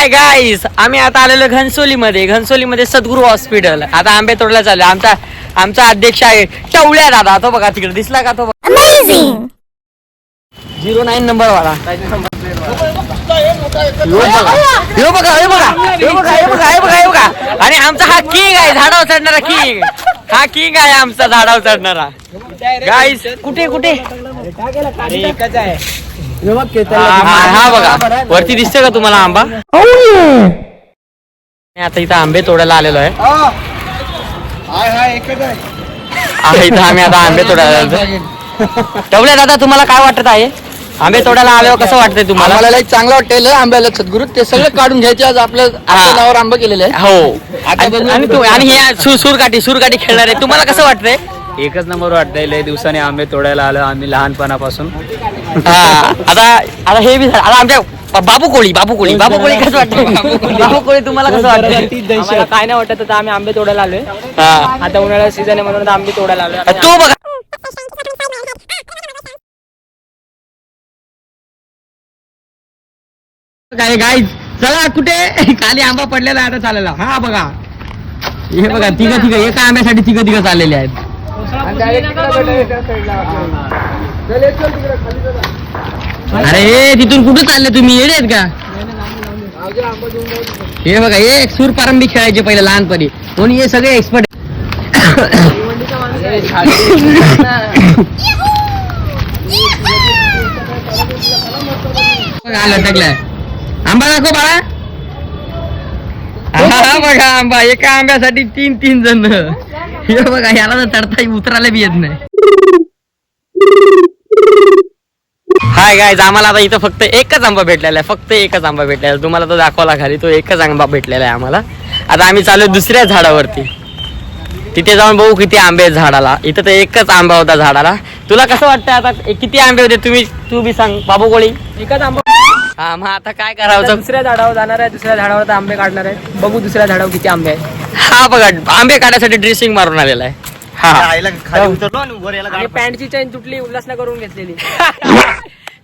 Hi guys, आम्ही आता आलेलो घनसोलीमध्ये सद्गुरू हॉस्पिटल. आता आंबे तोडला चालू. आमचा अध्यक्ष आहे टवळ्या दादा. तो बघा तिकडे दिसला का? तो 09 नंबर वाला. बघा. आणि आमचा हा किंग आहे, झाडावर चढणारा किंग. हा किंग आहे आमचा झाडावर चढणारा. गाईस कुठे हा बघा वरती दिसते का तुम्हाला आंबा? आता इथं आंबे तोडायला आलेलो आहे. इथं आम्ही आता आंबे तोडायला आलो. टवले दादा, तुम्हाला काय वाटत आहे? आंबे तोडायला आल्यावर कसं वाटतंय तुम्हाला? मला चांगलं वाटतं आंब्याला सद्गुरू ते सगळं काढून घ्यायचे. आज आपल्या नावावर आंबा केलेले आहे. हो. आणि हे सुरकाठी खेळणार आहे. तुम्हाला कसं वाटतंय? एकच नंबर वाटतंय. लय दिवसाने आंबे तोडायला आलो आम्ही लहानपणापासून. आता हे बी आता आमच्या बाबू कोळी कसं वाटतं? बाबू कोळी तुम्हाला कसं वाटतं? काय नाही वाटत. आता आम्ही आंबे तोडायला आलोय. आता उन्हाळ्याचा सीझन आहे म्हणून आंबे तोडायला आलोय. तो बघा काय गाईज, चला कुठे खाली आंबा पडलेला आहे. आता चाललेला हा बघा. हे बघा तिघ एका आंब्यासाठी तिघ चाललेले आहेत. अरे तिथून कुठे चालले तुम्ही? येडे आहेत का? हे बघा हे सूर पारंबी खेळायचे पहिले लहानपणी. कोणी हे सगळे एक्सपर्ट. लटकलाय आंबा. दाखव बाळा. हा बघा आंबा. एका आंब्यासाठी तीन जण. हे बघा याला तर चढता उतरायला बी येत नाही. हाय गाईज, आम्हाला आता इथं फक्त एकच आंबा भेटलेला आहे. तुम्हाला तो दाखवला खाली. तो एकच आंबा भेटलेला आहे आम्हाला. आता आम्ही चालू दुसऱ्या झाडावरती. तिथे जाऊन बघू किती आंबे आहेत झाडाला. इथं तर एकच आंबा होता झाडाला. तुला कसं वाटतं आता किती आंबे होते? तू बी सांग बाबू कोळी. एकच आंबा. हा मग आता काय करावं? दुसऱ्या झाडावर जाणार आहे. दुसऱ्या झाडावर आंबे काढणार आहे. बघू दुसऱ्या झाडावर किती आंबे आहेत. हा बघा आंबे काढण्यासाठी ड्रेसिंग मारून आलेला आहे. आणि पॅन्टची चेन तुटली, उल्हासना करून घेतलेली.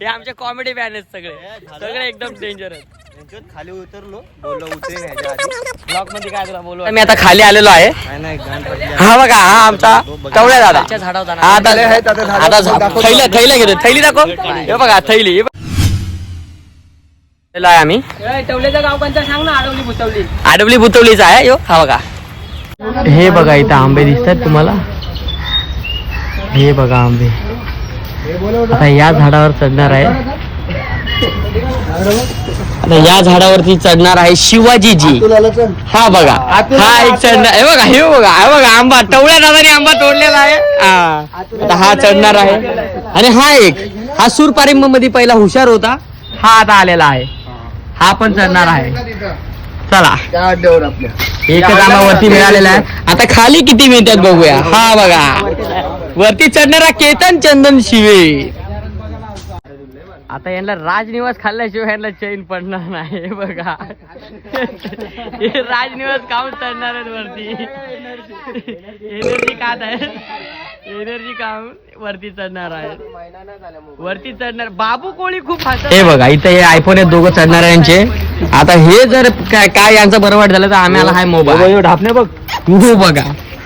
हे आमचे कॉमेडी मॅन आहेत सगळे एकदम डेंजर आहेत. खाली उतरलो, बोललो उतरेन ब्लॉग मध्ये काय तुला बोलू. मी आता खाली आलेलो आहे. हा बघा हा आमचा टवळ्या दादा. थैली घेतो. थैली दाखव. हे बघा थैली आम्ही टवलेचं गाव कोणतं सांग ना. आडवली भुतवलीचा आहे यो. हा बघा. हे बघा इथं आंबे दिसतात तुम्हाला. हे बघा आंबे. आता या झाडावर चढणार आहे. आता या झाडावरती चढणार आहे शिवाजीजी. हा बघा हा एक चढणार. हे बघा आंबा. टवळ्या दादाने आंबा तोडलेला आहे. आता हा चढणार आहे. आणि हा सूरपारिंब मध्ये पहिला हुशार होता. हा आता आलेला आहे. हा पण चढणार आहे. चला एकच आंबा वरती मिळालेला आहे. आता खाली किती मिळतात बघूया. हा बघा वरती चढणारा केतन चंदन शिवे. आता यांना राजनिवास खाल्ल्याशिवाय यांना चैन पडणार नाही. बघा हे राजनिवास खाऊन चढणार आहेत वरती. एनर्जी काम वरती चढणार आहे. बाबू कोळी खूप. हे बघा इथे हे आयफोन आहेत दोघं चढणार आहे यांचे. आता हे जर काय यांचं बरं वाट झालं तर आम्हाला हाय मोबाईल. ढापणे बघ. हो बघा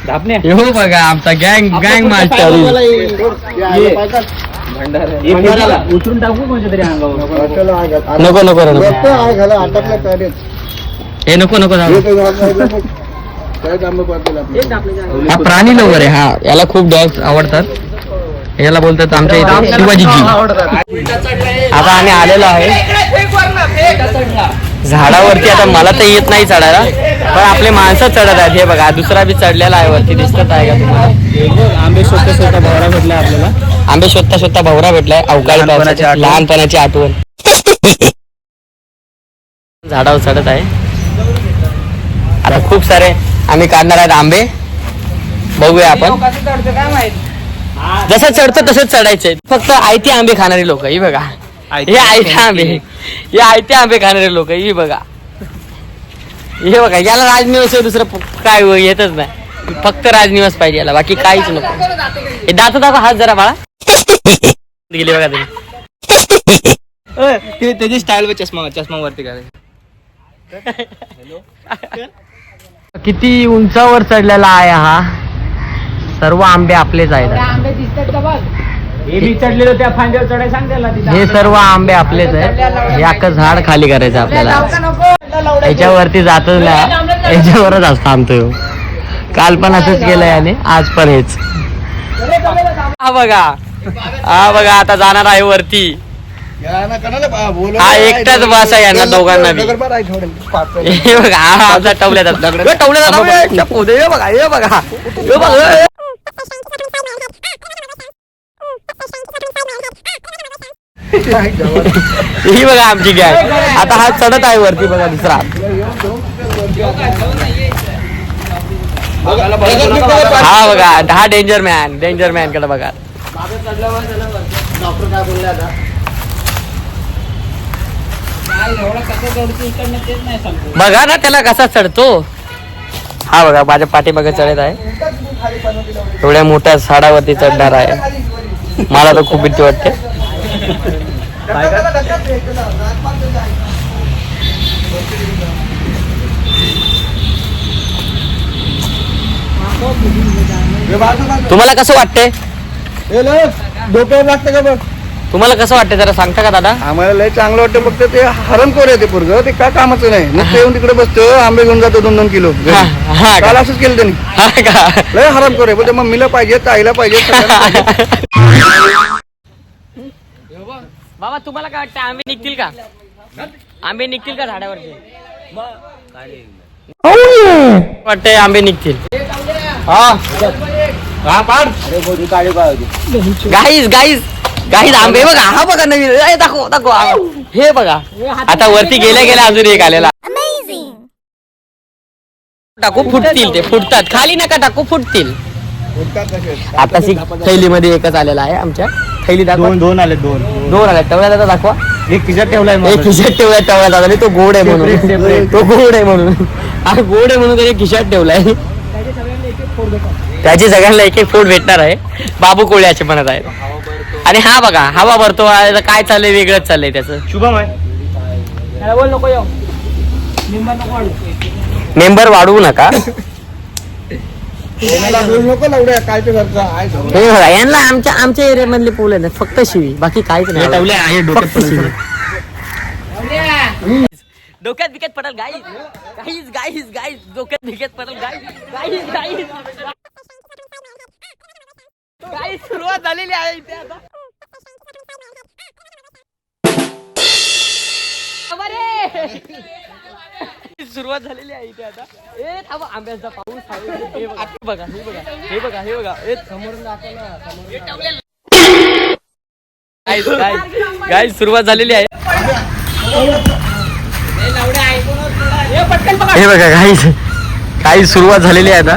ढापणे. हो बघा आमचा गँग मास्टर. उतरून टाकू कोणत्या तरी अंगावर. नको. हा प्राणी लवर आहे. हा याला खूप डॉग्स आवडतात. याला बोलतात आमच्या इथे शिवाजीजी. आता आम्ही आलेलो आहे झाडावरती. आता मला तर येत नाही चढायला, पण आपले माणसं चढत आहेत. हे बघा दुसरा बी चढलेला आहे वरती. दिसत आहे का तुम्हाला? आंबे शोधता भवरा भेटला आपल्याला. आंबे शोधता भवरा भेटलाय. अवकाळी लहानपणाची आठवण. झाडावर चढत आहे. आता खूप सारे आम्ही काढणार आहेत आंबे. बघूया आपण. जसं चढतं तसंच चढायचंय. फक्त आयते आंबे खाणारे लोक. ही बघा हे आयते आंबे खाणारे लोक. ही बघा हे बघा. याला राजनिवास दुसरं काय येतच नाही. फक्त राजनिवास पाहिजे याला, बाकी काहीच नको. हे दाखव हात जरा बाळा. गेले बघा तुम्ही. त्याची स्टाईल चष्मा वरती काय. किती उंचावर चढलेला आहे हा. सर्व आंबे आपलेच आहेत. हे मी चढलेलो त्या फांद्यावर चढाय सांग त्याला तिथं. हे सर्व आंबे आपलेच आहेत. हे अख्खं झाड खाली करायचं आपल्याला. याच्यावरती जातच नाही, याच्यावरच आज थांबतोय. काल पण असंच केलंय आणि आज पण हेच. हा बघा, हा बघा आता जाणार आहे वरती. हा एकटाच बस आहे यांना दोघांना बी. हे बघा हा आमचा टवल्या जात हे बघा हे बघा हे बघा. ही बघा आमची गॅग. आता हा चढत आहे वरती बघा दुसरा. हा बघा हा डेंजर मॅन कडे बघा. बघा ना त्याला कसा चढतो. हा बघा माझ्या पाठीमागे चढत आहे. एवढ्या मोठ्या झाडावरती चढणार आहे. मला तर खूप भीती वाटते. तुम्हाला कसं वाटतंय? डोक्यावर लागतं का बघ. तुम्हाला कसं वाटतंय जरा सांगता का दादा? आम्हाला लय चांगलं वाटतं. फक्त ते हरणखोर आहे ते पोरगं. ते काय कामाचं नाही. नुसतं येऊन तिकडे बसतं, आंबे घेऊन जातो 2-2 किलो. हा काल असंच केलं त्यांनी. हा का? लय हरणखोर आहे. पण ते मम्मीला पाहिजे, ताईला पाहिजे, सगळ्यांना पाहिजे. बाबा तुम्हाला काय वाटतं आंबे निघतील का? आंबे निघतील का झाडावरचे? वाटतंय आंबे निघतील. गाईज आंबे बघा. हा बघा नवीन. दाखव हे बघा. आता वरती गेल्या अजून एक आलेला. टाकू फुटतील. ते फुटतात. खाली नका टाकू, फुटतील. आता थैलीमध्ये एकच आलेला आहे. आमच्या थैली दाखवा. दोन आले. टवळ्या दादा दाखवा. एक खिशात ठेवलाय. एक खिशात ठेवलाय टवळ्या दादा. तो गोड आहे म्हणून. तो गोड आहे म्हणून. हा गोड आहे म्हणून त्याच्या खिशात ठेवलाय. त्याची सगळ्यांना एक फोड भेटणार आहे. बाबू कोळ्याचे म्हणत आहेत. आणि हा बघा हवा भरतो. काय चाललंय वेगळंच चाललंय त्याचं. शुभम आहे. बोल नको येऊ. निंबा नको वाढू. मेंबर वाढवू नका. यांना आमच्या एरिया मधले पोल आहे फक्त शिवी, बाकी काहीच नाही. फक्त शिवी. डोक्यात बिकत पडल गाईज. डोक्यात बिकत पडल गाईज. सुरुवात झालेली आहे इथे आता. सुरुवात झालेली आहे इथे आता. ए थांबा आंब्याचा पाऊस. हे बघा समोरून गाईज सुरुवात झालेली आहे. हे बघा गाईज सुरुवात झालेली आहे आता.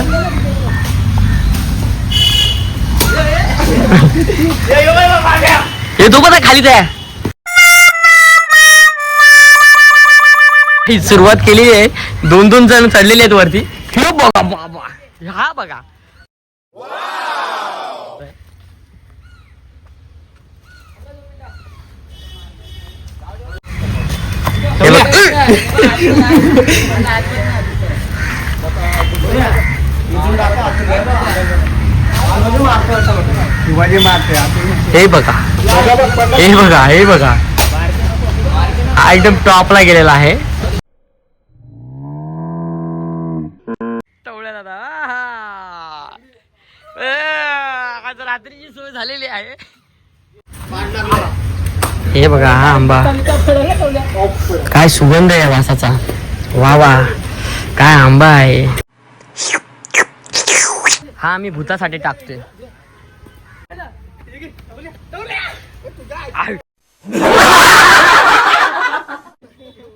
हे तू बघा खालीच आहे. सुरुवात केली आहे. 2-2 जण चढलेले आहेत वरती. हे बघा बाबा. हा बघा हे बघा हा एकदम टॉपला गेलेला आहे. टवळ्या दादा आज रात्रीची सोय झालेली आहे. हे बघा हा आंबा. काय सुगंध आहे वासाचा. वा काय आंबा आहे. हा आम्ही भूतासाठी टाकतोय.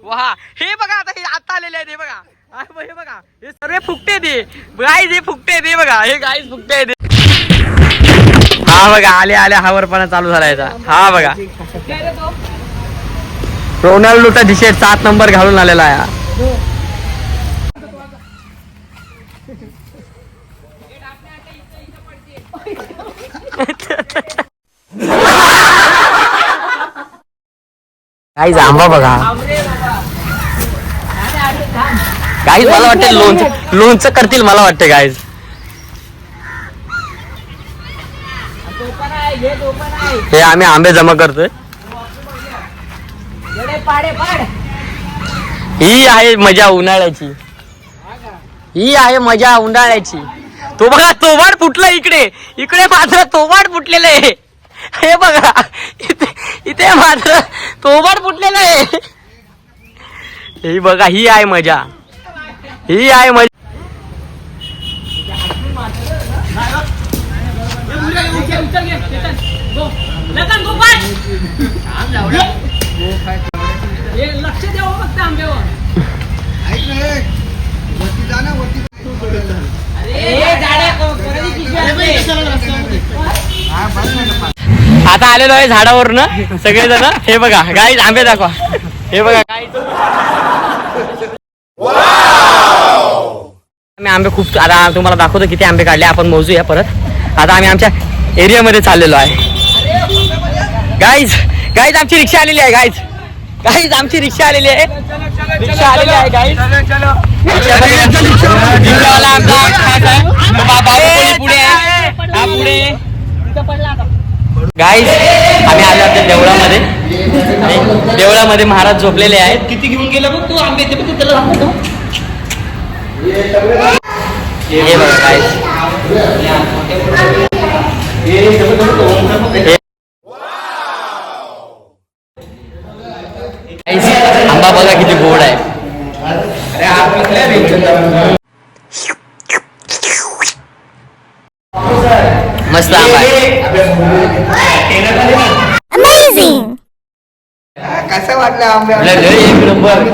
वा हे बघा आता आलेले आहेत. हे बघा हे सर्व फुकटे दे गाईज. हे फुकटे दे बघा. हे गाईज फुकटे दे. हा बघा आले हावरपणा चालू झाला याचा. हा बघा रोनाल्डोचा टी शर्ट 7 नंबर घालून आलेला आहे. गाईज आंबा बघा. गाईज मला वाटतं लोणचं करतील मला वाटतं गाईज. हे आम्ही आंबे जमा करतोय. ही आहे मजा उन्हाळ्याची. ही आहे मजा उन्हाळ्याची. तो बघा तोबाड फुटला इकडे. इकडे मात्र तोबाड फुटलेलं आहे. हे बघा इथे मात्र तोबाड फुटलेलं आहे. ही बघा ही आहे मजा. ही आहे मजा. लक्ष द्यावं फक्त आंब्यावर. आता आलेलो आहे झाडावरनं सगळेजण. हे बघा गाईज आंबे दाखवा. हे बघा गाईज आम्ही आंबे खूप. आता तुम्हाला दाखवतो किती आंबे काढले. आपण मोजूया परत. आता आम्ही आमच्या एरियामध्ये चाललेलो आहे. गाईज गाईज आमची रिक्षा आलेली आहे. गाईज गाईज आमची रिक्षा आलेली आहे. रिक्षा आलेली आहे गाईज. रिक्षावाला आमचा खास आहे. तो बाबा पुढे आहे. हा पुढे. गाईज आम्ही आलो आमच्या देवळामध्ये. आणि देवळामध्ये महाराज झोपलेले आहेत. किती घेऊन गेला बघ तू आंबे. ते बघ त्याला दाखवतो. हे बघा गाईज. आंबा बघा किती गोड आहे. मस्त आंबा आहे. कसं वाटलं आंबे? एक नंबर.